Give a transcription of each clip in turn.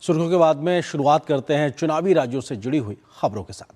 सुर्खियों के बाद में शुरुआत करते हैं चुनावी राज्यों से जुड़ी हुई खबरों के साथ।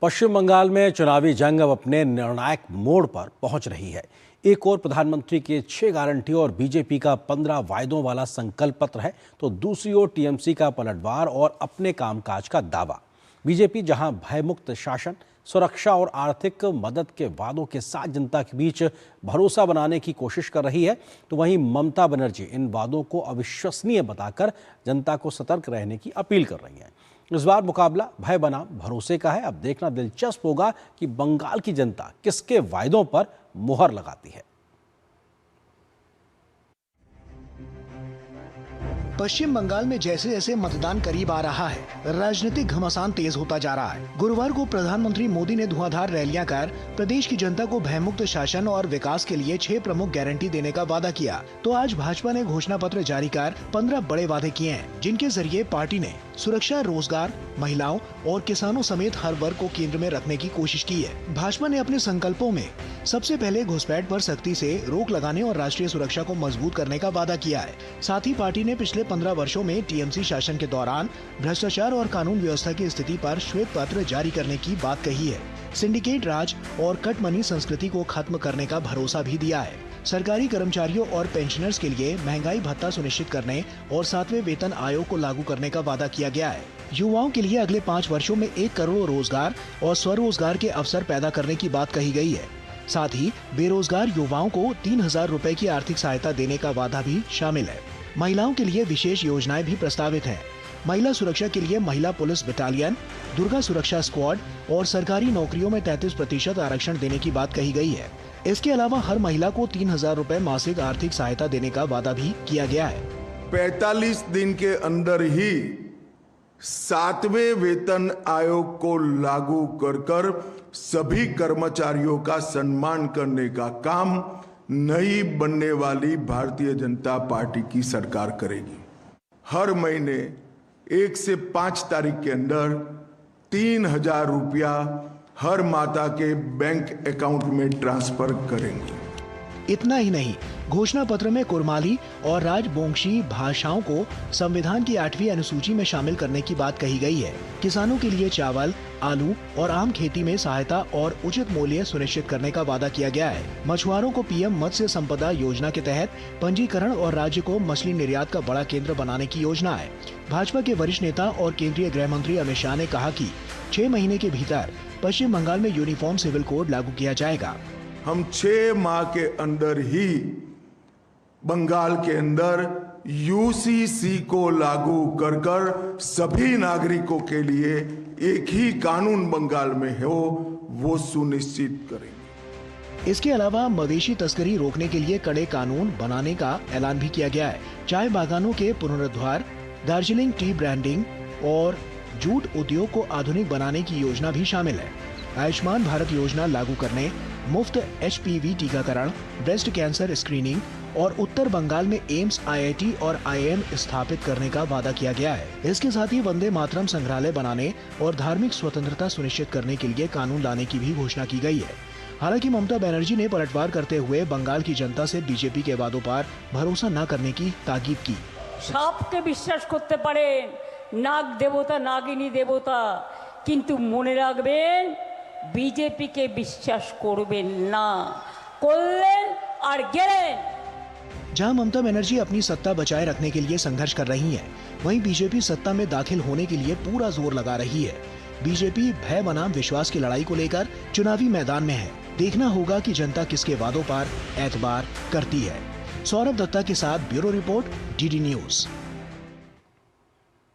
पश्चिम बंगाल में चुनावी जंग अब अपने निर्णायक मोड़ पर पहुंच रही है। एक और प्रधानमंत्री के 6 गारंटी और बीजेपी का 15 वायदों वाला संकल्प पत्र है, तो दूसरी ओर टीएमसी का पलटवार और अपने कामकाज का दावा। बीजेपी जहां भयमुक्त शासन, सुरक्षा और आर्थिक मदद के वादों के साथ जनता के बीच भरोसा बनाने की कोशिश कर रही है, तो वहीं ममता बनर्जी इन वादों को अविश्वसनीय बताकर जनता को सतर्क रहने की अपील कर रही हैं। इस बार मुकाबला भय बनाम भरोसे का है। अब देखना दिलचस्प होगा कि बंगाल की जनता किसके वायदों पर मुहर लगाती है। पश्चिम बंगाल में जैसे जैसे मतदान करीब आ रहा है, राजनीतिक घमासान तेज होता जा रहा है। गुरुवार को प्रधानमंत्री मोदी ने धुआंधार रैलियां कर प्रदेश की जनता को भयमुक्त शासन और विकास के लिए 6 प्रमुख गारंटी देने का वादा किया। तो आज भाजपा ने घोषणा पत्र जारी कर 15 बड़े वादे किए हैं, जिनके जरिए पार्टी ने सुरक्षा, रोजगार, महिलाओं और किसानों समेत हर वर्ग को केंद्र में रखने की कोशिश की है। भाजपा ने अपने संकल्पों में सबसे पहले घुसपैठ पर सख्ती से रोक लगाने और राष्ट्रीय सुरक्षा को मजबूत करने का वादा किया है। साथ ही पार्टी ने पिछले 15 वर्षों में टीएमसी शासन के दौरान भ्रष्टाचार और कानून व्यवस्था की स्थिति पर श्वेत पत्र जारी करने की बात कही है। सिंडिकेट राज और कट मनी संस्कृति को खत्म करने का भरोसा भी दिया है। सरकारी कर्मचारियों और पेंशनर्स के लिए महंगाई भत्ता सुनिश्चित करने और 7वें वेतन आयोग को लागू करने का वादा किया गया है। युवाओं के लिए अगले 5 वर्षों में 1 करोड़ रोजगार और स्वरोजगार के अवसर पैदा करने की बात कही गई है। साथ ही बेरोजगार युवाओं को 3000 रुपए की आर्थिक सहायता देने का वादा भी शामिल है। महिलाओं के लिए विशेष योजनाएं भी प्रस्तावित हैं। महिला सुरक्षा के लिए महिला पुलिस बटालियन, दुर्गा सुरक्षा स्क्वाड और सरकारी नौकरियों में 33% आरक्षण देने की बात कही गई है। इसके अलावा हर महिला को 3000 रुपए मासिक आर्थिक सहायता देने का वादा भी किया गया है। 45 दिन के अंदर ही 7वें वेतन आयोग को लागू कर सभी कर्मचारियों का सम्मान करने का काम नई बनने वाली भारतीय जनता पार्टी की सरकार करेगी। हर महीने 1 से 5 तारीख के अंदर 3000 रुपया हर माता के बैंक अकाउंट में ट्रांसफर करेंगे। इतना ही नहीं, घोषणा पत्र में कुरमाली और राजबोंगशी भाषाओं को संविधान की 8वीं अनुसूची में शामिल करने की बात कही गई है। किसानों के लिए चावल, आलू और आम खेती में सहायता और उचित मूल्य सुनिश्चित करने का वादा किया गया है। मछुआरों को पीएम मत्स्य संपदा योजना के तहत पंजीकरण और राज्य को मछली निर्यात का बड़ा केंद्र बनाने की योजना है। भाजपा के वरिष्ठ नेता और केंद्रीय गृह मंत्री अमित शाह ने कहा कि 6 महीने के भीतर पश्चिम बंगाल में यूनिफॉर्म सिविल कोड लागू किया जाएगा। हम 6 माह के अंदर ही बंगाल के अंदर यूसीसी को लागू कर सभी नागरिकों के लिए एक ही कानून बंगाल में हो, वो सुनिश्चित करेंगे। इसके अलावा मवेशी तस्करी रोकने के लिए कड़े कानून बनाने का ऐलान भी किया गया है। चाय बागानों के पुनरुद्धार, दार्जिलिंग टी ब्रांडिंग और जूट उद्योग को आधुनिक बनाने की योजना भी शामिल है। आयुष्मान भारत योजना लागू करने, मुफ्त HPV टीकाकरण, ब्रेस्ट कैंसर स्क्रीनिंग और उत्तर बंगाल में एम्स, IIT और IIM स्थापित करने का वादा किया गया है। इसके साथ ही वंदे मातरम संग्रहालय बनाने और धार्मिक स्वतंत्रता सुनिश्चित करने के लिए कानून लाने की भी घोषणा की गई है। हालांकि ममता बनर्जी ने पलटवार करते हुए बंगाल की जनता से बीजेपी के वादों पर भरोसा न करने की ताकीद की। सबके विश्वास करते पारेन, नाग देवता, नागिनी देवता, किंतु मने राखबेन बीजेपी के विश्वास करबेन ना, करलेन और गेलेन। जहां ममता बनर्जी अपनी सत्ता बचाए रखने के लिए संघर्ष कर रही हैं, वहीं बीजेपी सत्ता में दाखिल होने के लिए पूरा जोर लगा रही है। बीजेपी भय बनाम विश्वास की लड़ाई को लेकर चुनावी मैदान में है। देखना होगा कि जनता किसके वादों पर एतबार करती है। सौरभ दत्ता के साथ ब्यूरो रिपोर्ट, DD न्यूज।